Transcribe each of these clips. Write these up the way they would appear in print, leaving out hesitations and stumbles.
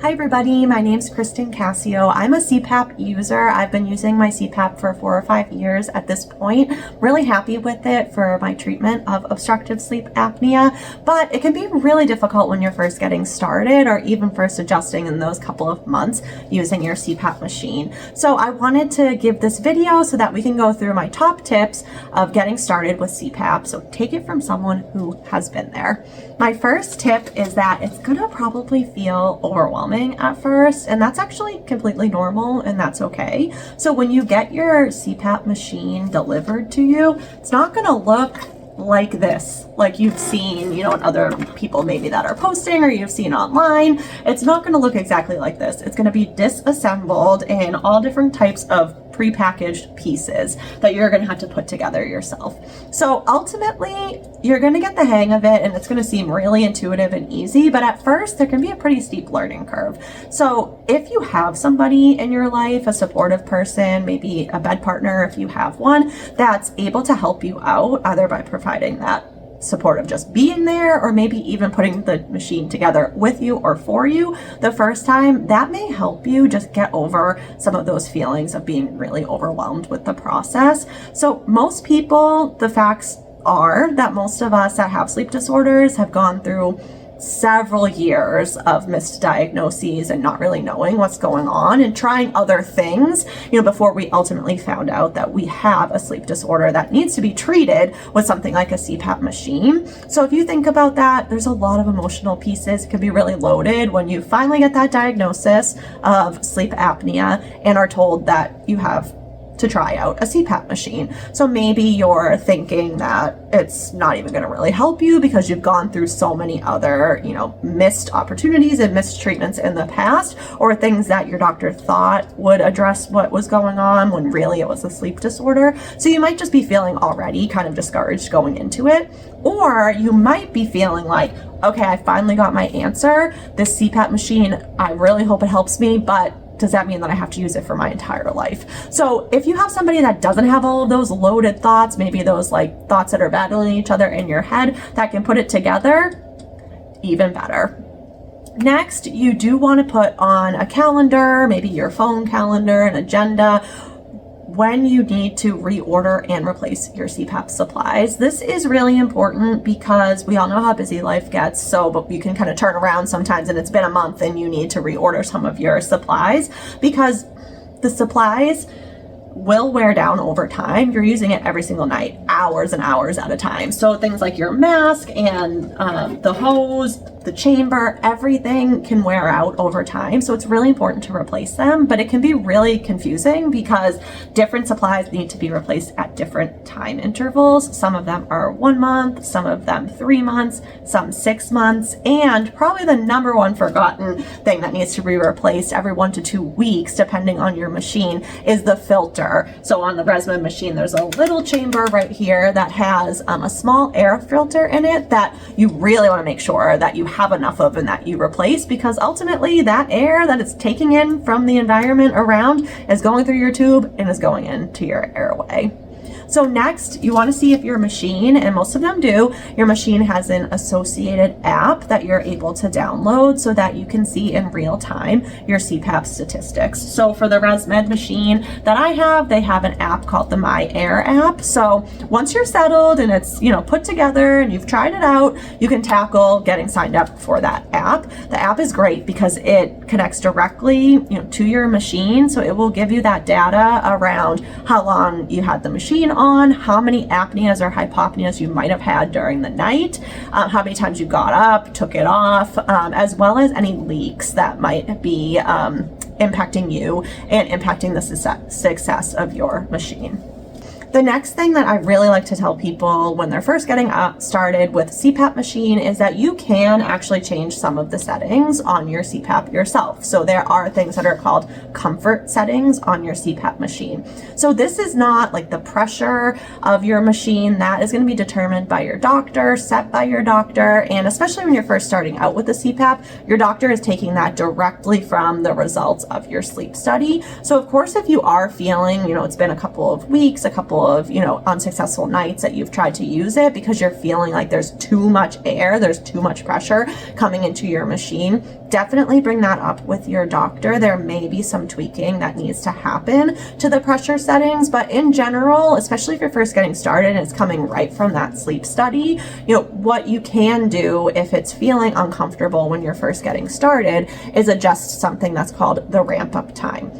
Hi everybody, my name's Kristen Cassio. I'm a CPAP user. I've been using my CPAP for 4 or 5 years at this point. Really happy with it for my treatment of obstructive sleep apnea, but it can be really difficult when you're first getting started or even first adjusting in those couple of months using your CPAP machine. So I wanted to give this video so that we can go through my top tips of getting started with CPAP. So take it from someone who has been there. My first tip is that it's gonna probably feel overwhelming at first, and that's actually completely normal and that's okay. So when you get your CPAP machine delivered to you, it's not gonna look like this, like you've seen, in other people maybe that are posting or you've seen online. It's not going to look exactly like this. It's going to be disassembled in all different types of prepackaged pieces that you're going to have to put together yourself. So ultimately, you're going to get the hang of it and it's going to seem really intuitive and easy, but at first there can be a pretty steep learning curve. So if you have somebody in your life, a supportive person, maybe a bed partner if you have one, that's able to help you out, either by providing that support of just being there or maybe even putting the machine together with you or for you the first time, that may help you just get over some of those feelings of being really overwhelmed with the process. So most people, the facts are that most of us that have sleep disorders have gone through several years of misdiagnoses and not really knowing what's going on and trying other things, before we ultimately found out that we have a sleep disorder that needs to be treated with something like a CPAP machine. So if you think about that, there's a lot of emotional pieces. It can be really loaded when you finally get that diagnosis of sleep apnea and are told that you have to try out a CPAP machine. So maybe you're thinking that it's not even going to really help you because you've gone through so many other, missed opportunities and missed treatments in the past, or things that your doctor thought would address what was going on when really it was a sleep disorder. So you might just be feeling already kind of discouraged going into it, or you might be feeling like, okay, I finally got my answer. This CPAP machine, I really hope it helps me, but does that mean that I have to use it for my entire life? So if you have somebody that doesn't have all of those loaded thoughts, maybe those thoughts that are battling each other in your head, that can put it together, even better. Next, you do want to put on a calendar, maybe your phone calendar, an agenda, when you need to reorder and replace your CPAP supplies. This is really important because we all know how busy life gets, but you can kind of turn around sometimes and it's been a month and you need to reorder some of your supplies because the supplies will wear down over time. You're using it every single night, hours and hours at a time. So things like your mask and the hose, the chamber, everything can wear out over time. So it's really important to replace them, but it can be really confusing because different supplies need to be replaced at different time intervals. Some of them are 1 month, some of them 3 months, some 6 months, and probably the number one forgotten thing that needs to be replaced every 1 to 2 weeks, depending on your machine, is the filter. So on the ResMed machine, there's a little chamber right here that has a small air filter in it that you really want to make sure that you have enough of and that you replace, because ultimately that air that it's taking in from the environment around is going through your tube and is going into your airway. So next, you want to see if your machine, and most of them do, your machine has an associated app that you're able to download so that you can see in real time your CPAP statistics. So for the ResMed machine that I have, they have an app called the My Air app. So once you're settled and it's, put together and you've tried it out, you can tackle getting signed up for that app. The app is great because it connects directly, to your machine. So it will give you that data around how long you had the machine on, how many apneas or hypopneas you might have had during the night, how many times you got up, took it off, as well as any leaks that might be impacting you and impacting the success of your machine. The next thing that I really like to tell people when they're first getting started with CPAP machine is that you can actually change some of the settings on your CPAP yourself. So there are things that are called comfort settings on your CPAP machine. So this is not like the pressure of your machine. That is going to be determined by your doctor, set by your doctor, and especially when you're first starting out with the CPAP, your doctor is taking that directly from the results of your sleep study. So of course, if you are feeling, it's been a couple of weeks, a couple couple of, unsuccessful nights that you've tried to use it because you're feeling like there's too much air, there's too much pressure coming into your machine, definitely bring that up with your doctor. There may be some tweaking that needs to happen to the pressure settings, but in general, especially if you're first getting started and it's coming right from that sleep study, what you can do if it's feeling uncomfortable when you're first getting started is adjust something that's called the ramp up time.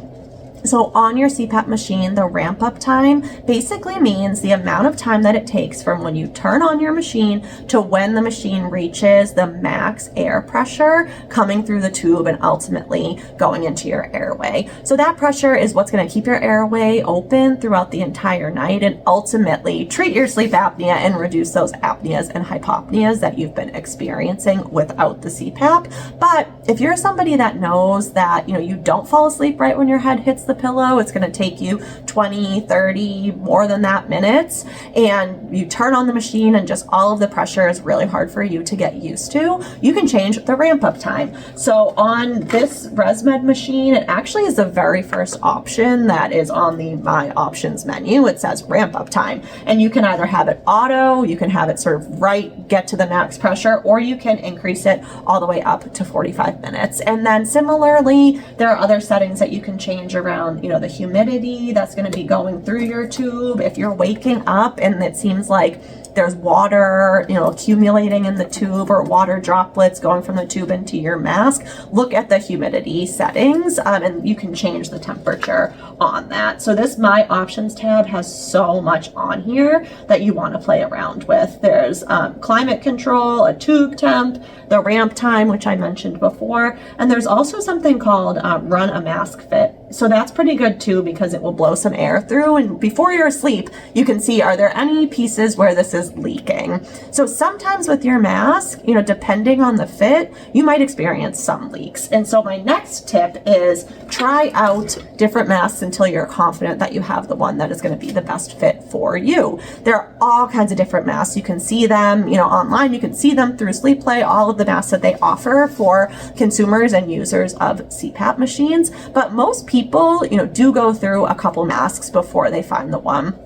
So on your CPAP machine, the ramp up time basically means the amount of time that it takes from when you turn on your machine to when the machine reaches the max air pressure coming through the tube and ultimately going into your airway. So that pressure is what's going to keep your airway open throughout the entire night and ultimately treat your sleep apnea and reduce those apneas and hypopneas that you've been experiencing without the CPAP. But if you're somebody that knows that, you don't fall asleep right when your head hits the pillow, it's going to take you 20, 30, more than that minutes, and you turn on the machine and just all of the pressure is really hard for you to get used to, you can change the ramp up time. So on this ResMed machine, it actually is the very first option that is on the My Options menu. It says ramp up time, and you can either have it auto, you can have it sort of get to the max pressure, or you can increase it all the way up to 45 minutes. And then similarly, there are other settings that you can change around, the humidity that's going to be going through your tube. If you're waking up and it seems like there's water, accumulating in the tube or water droplets going from the tube into your mask, look at the humidity settings and you can change the temperature on that. So this My Options tab has so much on here that you want to play around with. There's climate control, a tube temp, the ramp time, which I mentioned before, and there's also something called run a mask fit. So that's pretty good too because it will blow some air through, and before you're asleep, you can see, are there any pieces where this is leaking? So sometimes with your mask, depending on the fit, you might experience some leaks. And so my next tip is try out different masks until you're confident that you have the one that is going to be the best fit for you. There are all kinds of different masks. You can see them, online. You can see them through Sleep Play, all of the masks that they offer for consumers and users of CPAP machines. But most people, do go through a couple masks before they find the one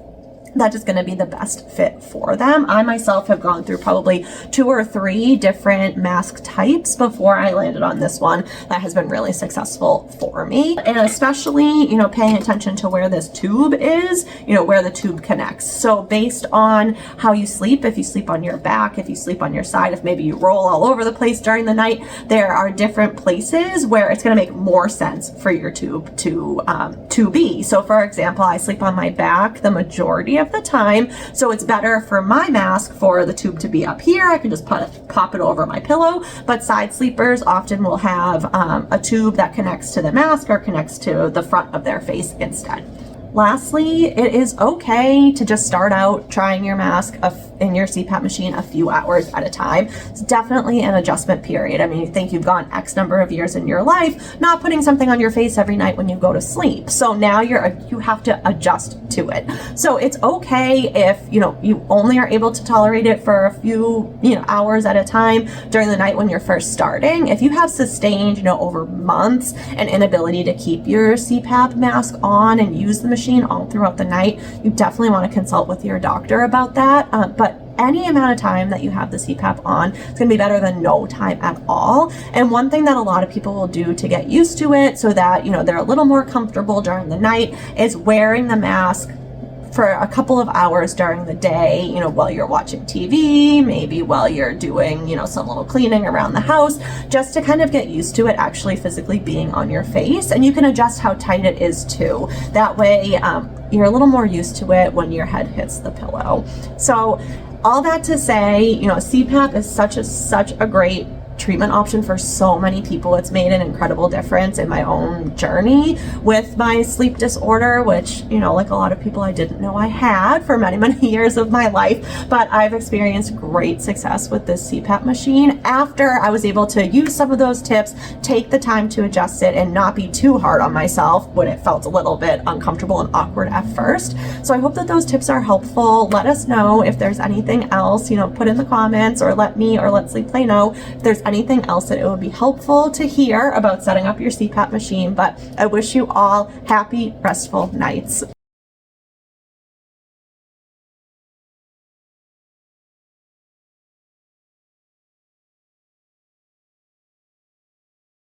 that is going to be the best fit for them. I myself have gone through probably 2 or 3 different mask types before I landed on this one that has been really successful for me. And especially, paying attention to where this tube is, where the tube connects. So based on how you sleep, if you sleep on your back, if you sleep on your side, if maybe you roll all over the place during the night, there are different places where it's going to make more sense for your tube to be. So for example, I sleep on my back the majority of the time, so it's better for my mask for the tube to be up here. I can just pop it over my pillow, but side sleepers often will have a tube that connects to the mask or connects to the front of their face instead. Lastly, it is okay to just start out trying your mask in your CPAP machine a few hours at a time. It's definitely an adjustment period. I mean, you think you've gone X number of years in your life not putting something on your face every night when you go to sleep. So now you have to adjust to it. So it's okay if, you only are able to tolerate it for a few, hours at a time during the night when you're first starting. If you have sustained, over months an inability to keep your CPAP mask on and use the machine all throughout the night, you definitely want to consult with your doctor about that. But any amount of time that you have the CPAP on, it's going to be better than no time at all. And one thing that a lot of people will do to get used to it so that, they're a little more comfortable during the night is wearing the mask for a couple of hours during the day, while you're watching TV, maybe while you're doing, some little cleaning around the house, just to kind of get used to it actually physically being on your face. And you can adjust how tight it is too. That way, you're a little more used to it when your head hits the pillow. So all that to say, CPAP is such a great treatment option for so many people. It's made an incredible difference in my own journey with my sleep disorder, which, like a lot of people, I didn't know I had for many years of my life, but I've experienced great success with this CPAP machine after I was able to use some of those tips, take the time to adjust it and not be too hard on myself when it felt a little bit uncomfortable and awkward at first. So I hope that those tips are helpful. Let us know if there's anything else, put in the comments or let me or let Sleep Play know if there's anything else that it would be helpful to hear about setting up your CPAP machine. But I wish you all happy, restful nights.